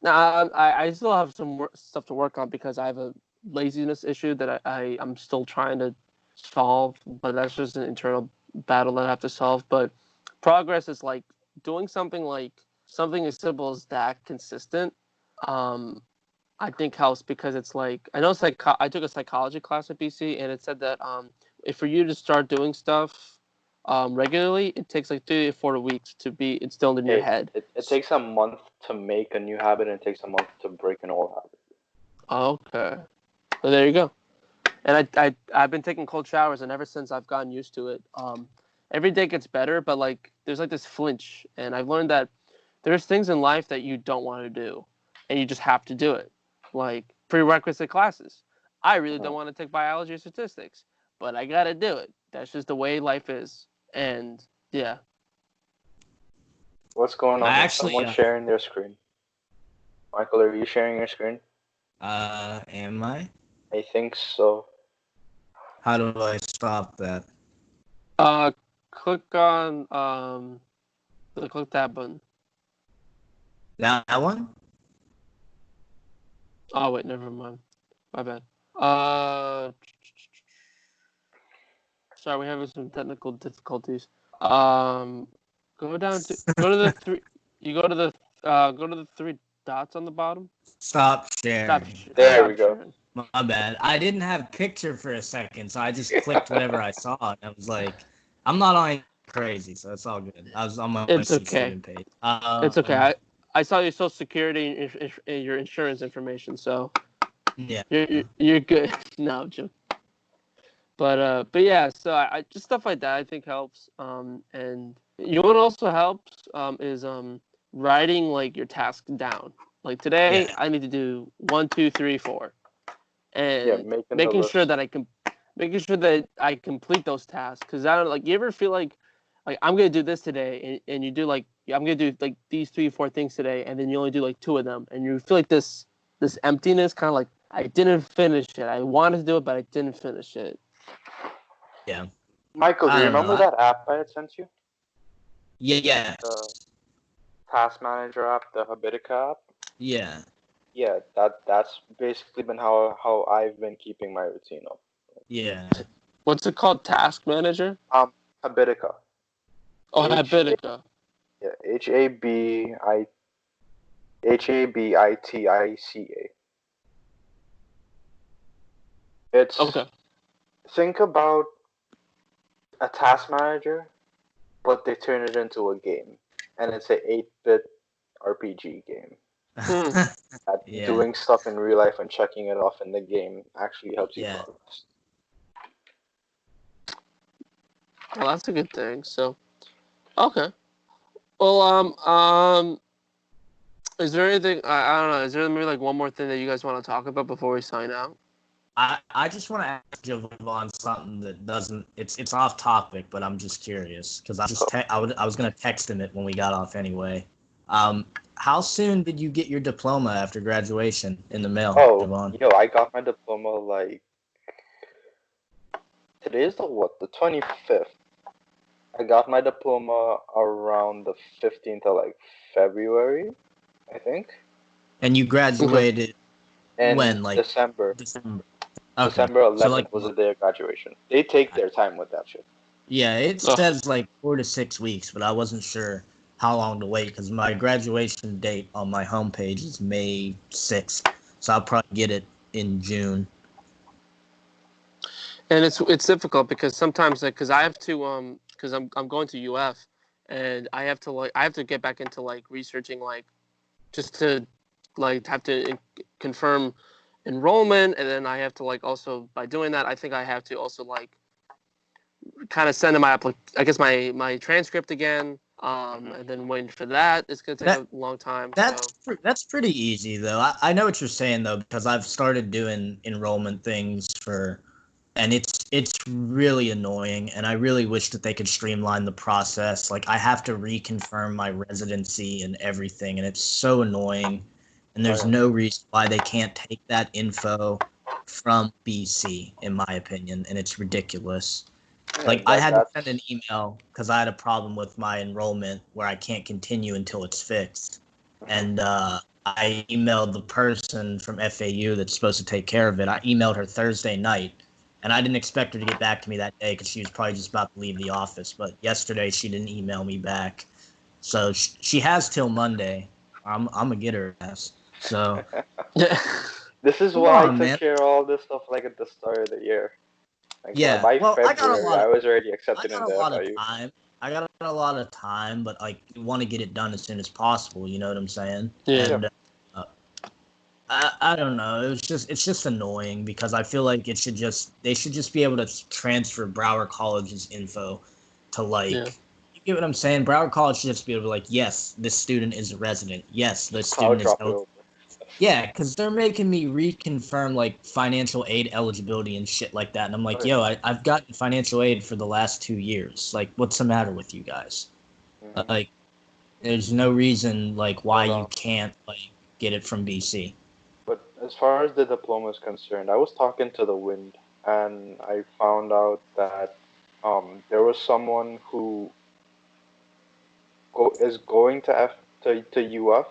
now I still have some stuff to work on because I have a laziness issue that I'm still trying to solve, but that's just an internal battle that I have to solve. But progress is doing something as simple as that consistent. um I think helps because it's like I know I took a psychology class at BC, and it said that if for you to start doing stuff regularly, it takes like 3 to 4 weeks to be instilled in your hey, head. it takes a month to make a new habit, and it takes a month to break an old habit. Okay, so there you go. And I've been taking cold showers, and ever since I've gotten used to it, every day gets better. But like there's like this flinch, and I've learned that there's things in life that you don't want to do, and you just have to do it. Like prerequisite classes. I really don't Mhm. want to take biology or statistics, but I gotta do it. That's just the way life is. And yeah. What's going I on? Is actually someone sharing their screen? Michael, are you sharing your screen? am I? I think so. How do I stop that? Uh, click on click that button. That one? Oh wait, never mind. My bad. Uh, Sorry, we're having some technical difficulties. Um, Go down to go to the three. You go to the three dots on the bottom. Stop sharing. There we Stop go. sharing. My bad. I didn't have picture for a second, so I just clicked whatever I saw. And I was like, I'm not on crazy, so it's all good. I was on my It's C okay. student page. It's okay. I saw your social security and your insurance information, so Yeah. you're good. No, I'm joking. But yeah, so I just stuff like that I think helps. And you know what also helps is writing like your task down. Like today, Yeah. I need to do 1, 2, 3, 4, Yeah, and making the making sure list. that I complete those tasks. Cause I don't like you ever feel like I'm gonna do this today, and you do like I'm gonna do like these 3, 4 things today, and then you only do like 2 of them, and you feel like this emptiness, kind of like I didn't finish it. I wanted to do it, but I didn't finish it. Yeah. Michael, do I you don't know. remember that app I had sent you? Yeah. The task manager app, the Habitica app? Yeah. Yeah, that's basically been how I've been keeping my routine up. Yeah. What's it called? Task Manager? Habitica. Oh, H Habitica. yeah, Habitica. It's Okay. think about a task manager, but they turn it into a game, and it's a 8-bit RPG game. Hmm. That Yeah. doing stuff in real life and checking it off in the game actually helps you Yeah. progress. Well, that's a good thing. So, okay. Well, is there anything I don't know? Is there maybe like one more thing that you guys want to talk about before we sign out? I just want to ask Jovan something that doesn't it's off topic, but I'm just curious because I was gonna text him it when we got off anyway. How soon did you get your diploma after graduation in the mail, Oh, Jovan? yo, I got my diploma like today's the what? The 25th. I got my diploma around the 15th of like February, I think. And you Okay. graduated And when? Like December. December. Okay, December so like 11th was the day of graduation. They take their time with that shit. yeah, it Oh, says like 4 to 6 weeks, but I wasn't sure how long to wait because my graduation date on my homepage is May 6th, so I'll probably get it in June. and it's difficult because sometimes like because I have to because I'm going to UF, and I have to get back into like researching like just to like have to confirm enrollment, and then I have to like also by doing that I think I have to also like kind of send in I guess my transcript again, and then waiting for that. It's gonna take That a long time. So that's pretty easy though. I know what you're saying though because I've started doing enrollment things for, and it's really annoying. And I really wish that they could streamline the process. Like I have to reconfirm my residency and everything, and it's so annoying. And there's Right. no reason why they can't take that info from BC, in my opinion, and it's ridiculous. Yeah, Like I had to that's send an email because I had a problem with my enrollment where I can't continue until it's fixed, and I emailed the person from FAU that's supposed to take care of it. I emailed her Thursday night, and I didn't expect her to get back to me that day because she was probably just about to leave the office. But yesterday she didn't email me back, so she has till Monday. I'm gonna get her ass. So yeah, this is come why I on, took man. care of all this stuff like at the start of the year. Like Yeah. by Well, February, I was already I accepted got a into lot of FIU. time. I got a lot of time, but like you want to get it done as soon as possible. You know what I'm saying? yeah. Yeah. And I don't know. It's just annoying because I feel like they should just be able to transfer Broward College's info to Yeah. like you get what I'm saying. Broward College should just be able to like yes, this student is a resident. Yes, this I'll student is drop it eligible. over. Yeah, because they're making me reconfirm like financial aid eligibility and shit like that. And I'm like, Right. yo, I've gotten financial aid for the last 2 years. Like, what's the matter with you guys? Mm-hmm. Like, there's no reason like why But you can't like get it from BC. as far as the diploma is concerned, I was talking to the Wind, and I found out that there was someone who is going to UF,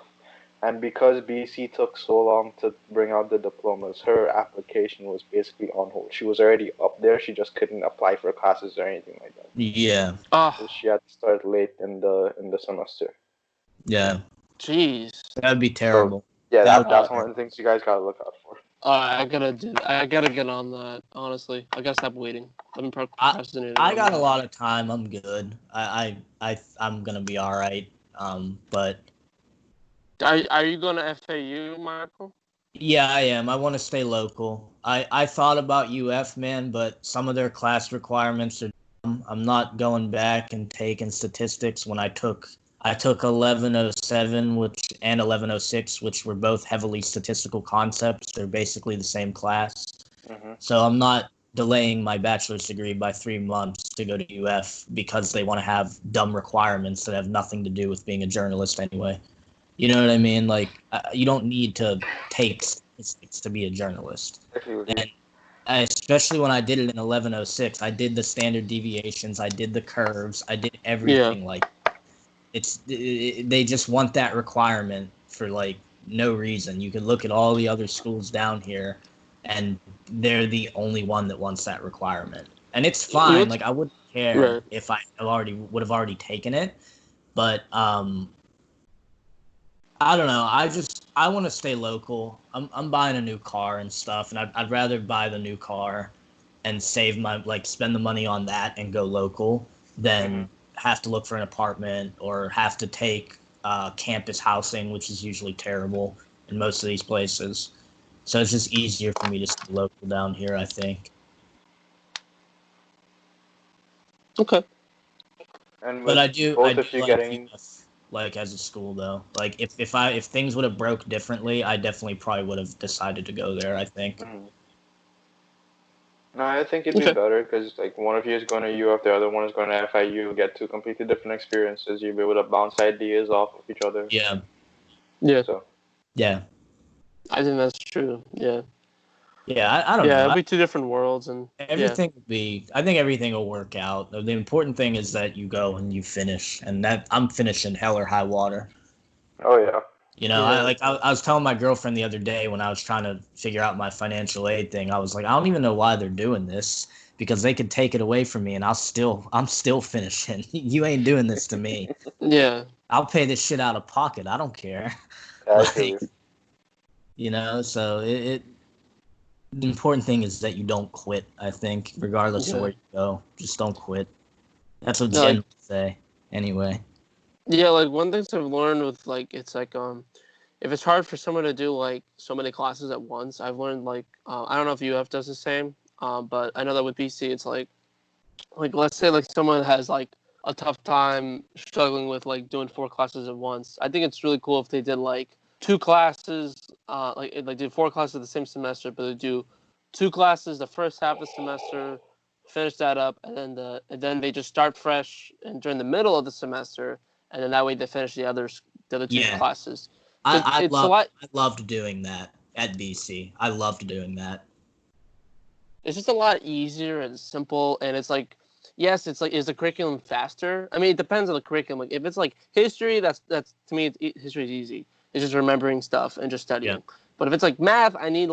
And because BC took so long to bring out the diplomas, her application was basically on hold. She was already up there. She just couldn't apply for classes or anything like that. Yeah. So Oh, she had to start late in the semester. Yeah. jeez. That'd be terrible. Yeah, That would that's be one of the things you guys gotta look out for. I gotta do. I gotta get on that. Honestly, I gotta stop waiting. I've been procrastinating. I on got a that. lot of time. I'm good. I'm gonna be all right. But Are you going to FAU, Michael? yeah, I am. I want to stay local. I thought about UF, man, but some of their class requirements are dumb. I'm not going back and taking statistics when I took 1107 and 1106, which were both heavily statistical concepts. They're basically the same class. Mm-hmm. So I'm not delaying my bachelor's degree by 3 months to go to UF because they want to have dumb requirements that have nothing to do with being a journalist anyway. You know what I mean? Like, you don't need to take statistics to be a journalist. And especially when I did it in 1106, I did the standard deviations, I did the curves, I did everything. Like, they just want that requirement for like no reason. You can look at all the other schools down here, and they're the only one that wants that requirement. And it's fine. Like, I wouldn't care if I would have already taken it, but I don't know. I want to stay local. I'm buying a new car and stuff, and I'd rather buy the new car and save spend the money on that and go local than have to look for an apartment or have to take campus housing, which is usually terrible in most of these places. So it's just easier for me to stay local down here, I think. Okay. And But I do both of you like getting UF, like as a school though. Like if things would have broke differently, I definitely probably would have decided to go there, I think. No, I think it'd be better because like one of you is going to UF, the other one is going to FIU. Get two completely different experiences. You'll be able to bounce ideas off of each other. Yeah. Yeah. So. Yeah. I think that's true. Yeah. Yeah, I don't know. It'll be two different worlds, and everything will be. I think everything will work out. The important thing is that you go and you finish, and that I'm finishing hell or high water. Oh yeah. You know, I was telling my girlfriend the other day when I was trying to figure out my financial aid thing. I was like, I don't even know why they're doing this because they could take it away from me, and I'm still finishing. You ain't doing this to me. Yeah. I'll pay this shit out of pocket. I don't care. You know, so the important thing is that you don't quit, I think, regardless of where you go. Just don't quit. That's what Jen would say, anyway. Yeah, like, one thing I've learned with, like, it's like, if it's hard for someone to do, like, so many classes at once, I've learned, like, I don't know if UF does the same, but I know that with BC, it's like, let's say, like, someone has, like, a tough time struggling with, like, doing 4 classes at once. I think it's really cool if they did, like, 2 classes, like did 4 classes the same semester, but they do 2 classes the first half of the semester, finish that up, and then they just start fresh and during the middle of the semester, and then that way they finish the other 2 classes. I loved doing that at BC. I loved doing that. It's just a lot easier and simple, and it's like, yes, it's like, is the curriculum faster? I mean, it depends on the curriculum. Like, if it's like history, that's to me, history is easy. It's just remembering stuff and just studying. Yeah. But if it's like math, I need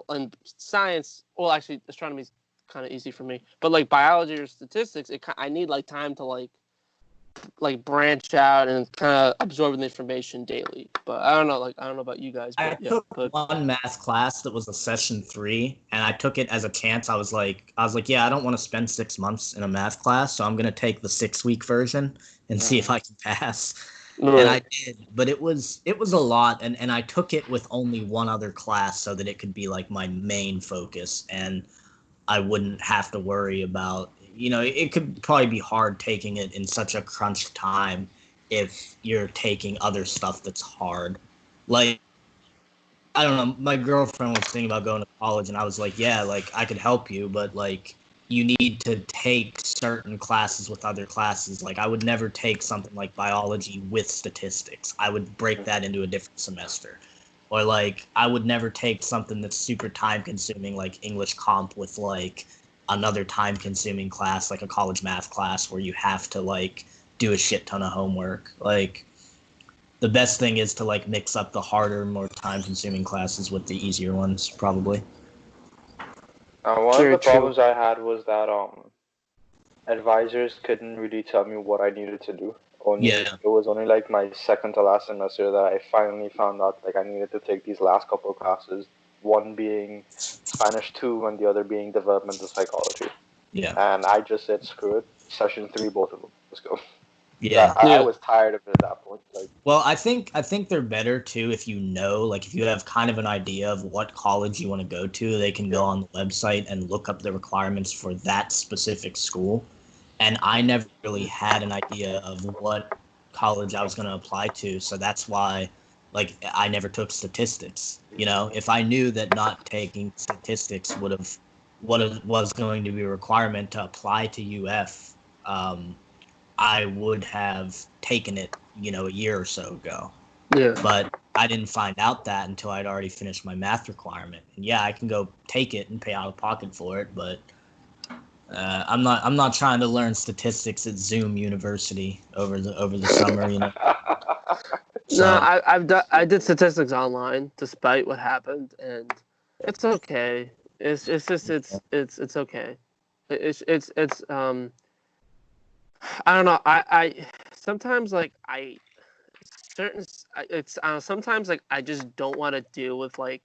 and science. Well, actually, astronomy is kind of easy for me. But like biology or statistics, I need like time to like branch out and kind of absorb the information daily. But I don't know about you guys. But, I took one math class that was a session 3, and I took it as a chance. I was like, yeah, I don't want to spend 6 months in a math class, so I'm gonna take the 6-week version and see if I can pass. Right. And I did, but it was a lot, and I took it with only one other class so that it could be like my main focus, and I wouldn't have to worry about, it could probably be hard taking it in such a crunch time if you're taking other stuff that's hard. Like, I don't know, my girlfriend was thinking about going to college, and I was like, yeah, like, I could help you, but like, you need to take certain classes with other classes. Like, I would never take something like biology with statistics. I would break that into a different semester. Or like, I would never take something that's super time consuming, like English comp, with like another time consuming class, like a college math class where you have to like do a shit ton of homework. Like, the best thing is to like mix up the harder, more time-consuming classes with the easier ones, probably. One of Very the true. problems I had was that advisors couldn't really tell me what I needed to do. Yeah. It was only like my second to last semester that I finally found out like I needed to take these last couple of classes. One being Spanish 2 and the other being developmental psychology. Yeah. And I just said screw it. Session 3, both of them. Let's go. Yeah. I was tired of it at that point. Like, well, I think they're better too if you know, like if you have kind of an idea of what college you want to go to, they can go on the website and look up the requirements for that specific school. And I never really had an idea of what college I was going to apply to, so that's why like I never took statistics. You know, if I knew that not taking statistics was going to be a requirement to apply to UF, I would have taken it, a year or so ago. Yeah. But I didn't find out that until I'd already finished my math requirement. And yeah, I can go take it and pay out of pocket for it, but I'm not trying to learn statistics at Zoom University over the summer, So, No, I did statistics online despite what happened, and it's okay. It's okay. It's I don't know. I sometimes like I certain it's sometimes like I just don't want to deal with like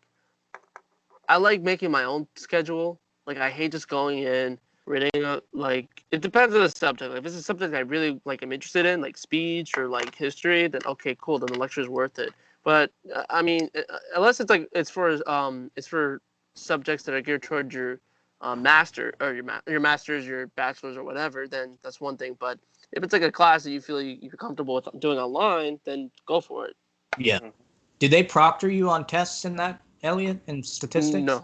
I like making my own schedule. Like I hate just going in reading like it depends on the subject. Like if it's a subject I really like I'm interested in, like speech or like history, then okay, cool. Then the lecture is worth it. But I mean, unless it's like it's for subjects that are geared towards your master or your master's, your bachelor's or whatever, then that's one thing. But if it's like a class that you feel you're comfortable with doing online, then go for it. yeah. Did they proctor you on tests in that, Elliot, in statistics? No.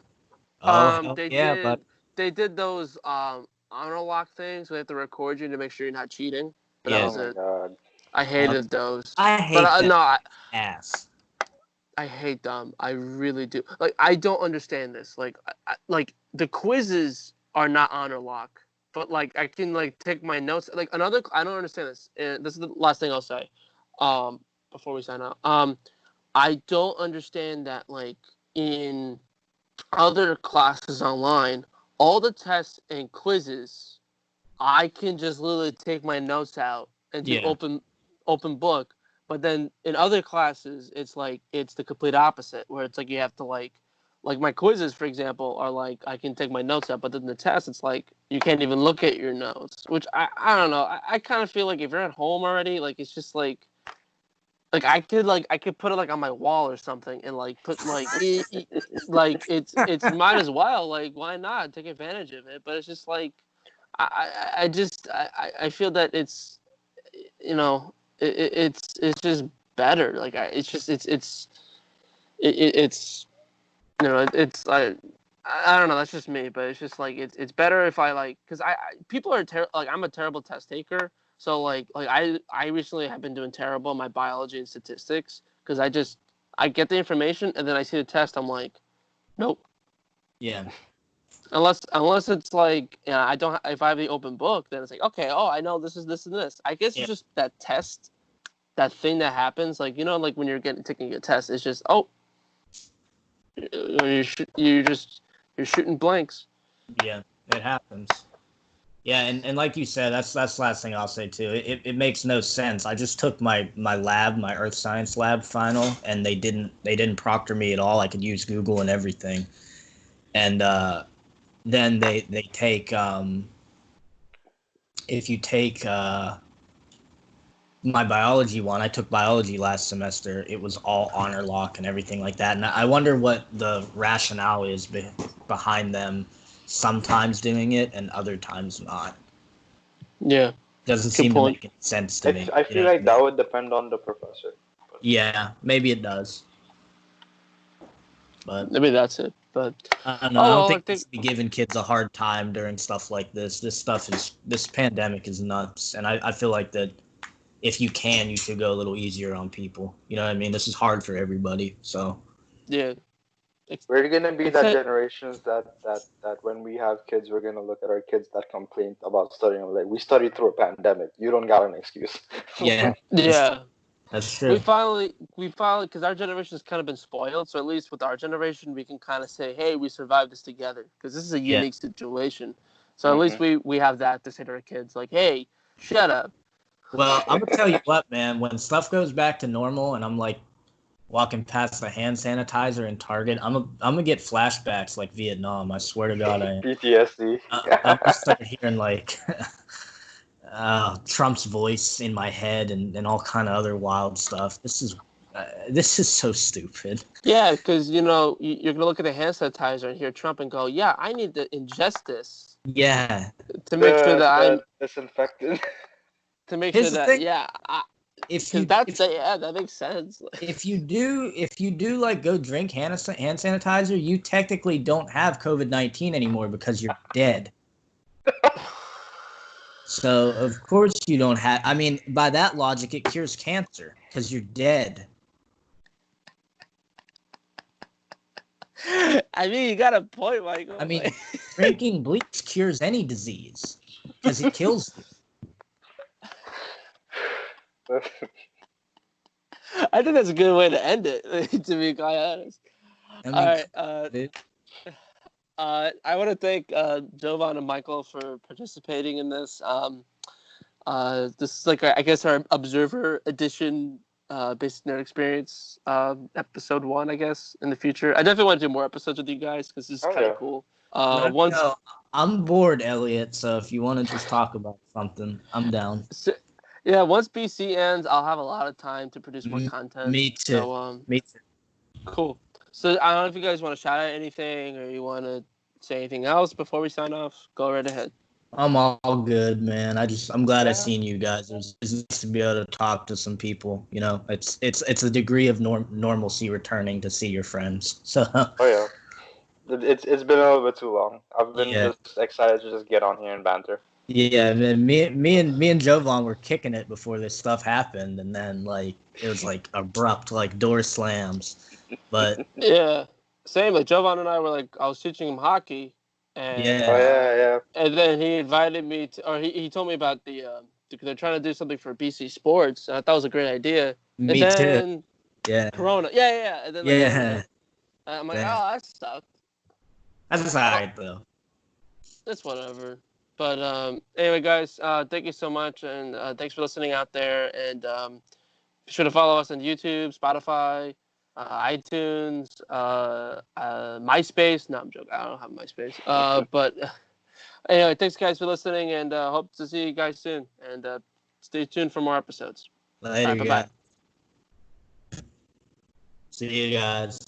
Oh, hell They yeah, did. but They did those honor lock things. We have to record you to make sure you're not cheating. But that yeah. oh was my it. god. I hated those. I But hate that no, ass. I hate them. I really do. Like I don't understand this. Like like the quizzes are not honor lock, but like I can like take my notes. Like another. I don't understand this. And this is the last thing I'll say. Before we sign out. I don't understand that like in other classes online, all the tests and quizzes, I can just literally take my notes out and do Yeah. open book. But then in other classes, it's like it's the complete opposite, where it's like you have to like my quizzes, for example, are like I can take my notes out, but then the test, it's like you can't even look at your notes, which I don't know. I kind of feel like if you're at home already, like it's just like I could put it like on my wall or something and like put like like it's might as well, like why not take advantage of it, but it's just like I feel that it's it's just better, like it's it's I don't know, that's just me, but it's just like it's better if I like because people are like I'm a terrible test taker. So like I recently have been doing terrible in my biology and statistics because I get the information and then I see the test. I'm like, nope. Yeah. Unless it's like I don't if I have the open book, then it's like okay, oh I know this is this and this. I guess Yeah. it's just that test, that thing that happens, like like when you're taking a test, it's just you're shooting blanks. Yeah, it happens. Yeah, and like you said, that's the last thing I'll say too. It makes no sense. I just took my earth science lab final, and they didn't proctor me at all. I could use Google and everything. And then they take if you take my biology one, I took biology last semester. It was all honor lock and everything like that. And I wonder what the rationale is behind them sometimes doing it and other times not. Yeah. Doesn't Good seem point. to make sense to me. I feel like that would depend on the professor. Yeah, maybe it does. But Maybe that's it. But I don't know. I don't think we should be giving kids a hard time during stuff like this. This pandemic is nuts, and I feel like that if you can, you should go a little easier on people. You know what I mean? This is hard for everybody. So yeah, we're gonna be that generations that when we have kids, we're gonna look at our kids that complain about studying. Like we studied through a pandemic. You don't got an excuse. Yeah. Yeah. That's true. We finally, because our generation has kind of been spoiled. So at least with our generation, we can kind of say, "Hey, we survived this together." Because this is a unique situation. So at least we have that to say to our kids, like, "Hey, shut up." Well, I'm gonna tell you what, man. When stuff goes back to normal, and I'm like walking past the hand sanitizer in Target, I'm gonna get flashbacks like Vietnam. I swear to God, I am. PTSD. I'm gonna start hearing like Trump's voice in my head and all kind of other wild stuff. This is so stupid. Yeah, because you're gonna look at the hand sanitizer and hear Trump and go, "Yeah, I need to ingest this Yeah. to make sure that I'm disinfected." to make Here's sure the that thing. yeah, If because that makes sense. if you do like go drink hand sanitizer, you technically don't have COVID-19 anymore because you're dead. So of course you don't have. I mean, by that logic, it cures cancer because you're dead. I mean, you got a point, Michael. I mean, drinking bleach cures any disease because it kills you. I think that's a good way to end it. To be quite honest. I mean, All right. I want to thank Jovan and Michael for participating in this. This is like I guess our observer edition, basic nerd experience, episode 1. I guess in the future, I definitely want to do more episodes with you guys because this is kind of cool. I'm bored, Elliot. So if you want to just talk about something, I'm down. So, yeah, once BC ends, I'll have a lot of time to produce more content. Me too. So, me too. Cool. So I don't know if you guys want to shout out anything or you want to say anything else before we sign off. Go right ahead. I'm all good, man. I'm glad I seen you guys. It's nice to be able to talk to some people. You know, it's a degree of normalcy returning to see your friends. So. Oh yeah. It's been a little bit too long. I've been just excited to just get on here and banter. Yeah, man. Me and Jovan were kicking it before this stuff happened, and then like it was like abrupt, like door slams. But yeah, same. Like Jovan and I were like, I was teaching him hockey, and and then he invited me to, or he told me about they're trying to do something for BC Sports, and I thought it was a great idea. Me and then, too. Yeah. Corona. Yeah. And then I'm like, oh, that sucked. That's alright though. It's whatever. But anyway, guys, thank you so much, and thanks for listening out there. And be sure to follow us on YouTube, Spotify, iTunes, MySpace. No, I'm joking. I don't have MySpace. But anyway, thanks, guys, for listening, and hope to see you guys soon. And stay tuned for more episodes. Later, bye. See you guys.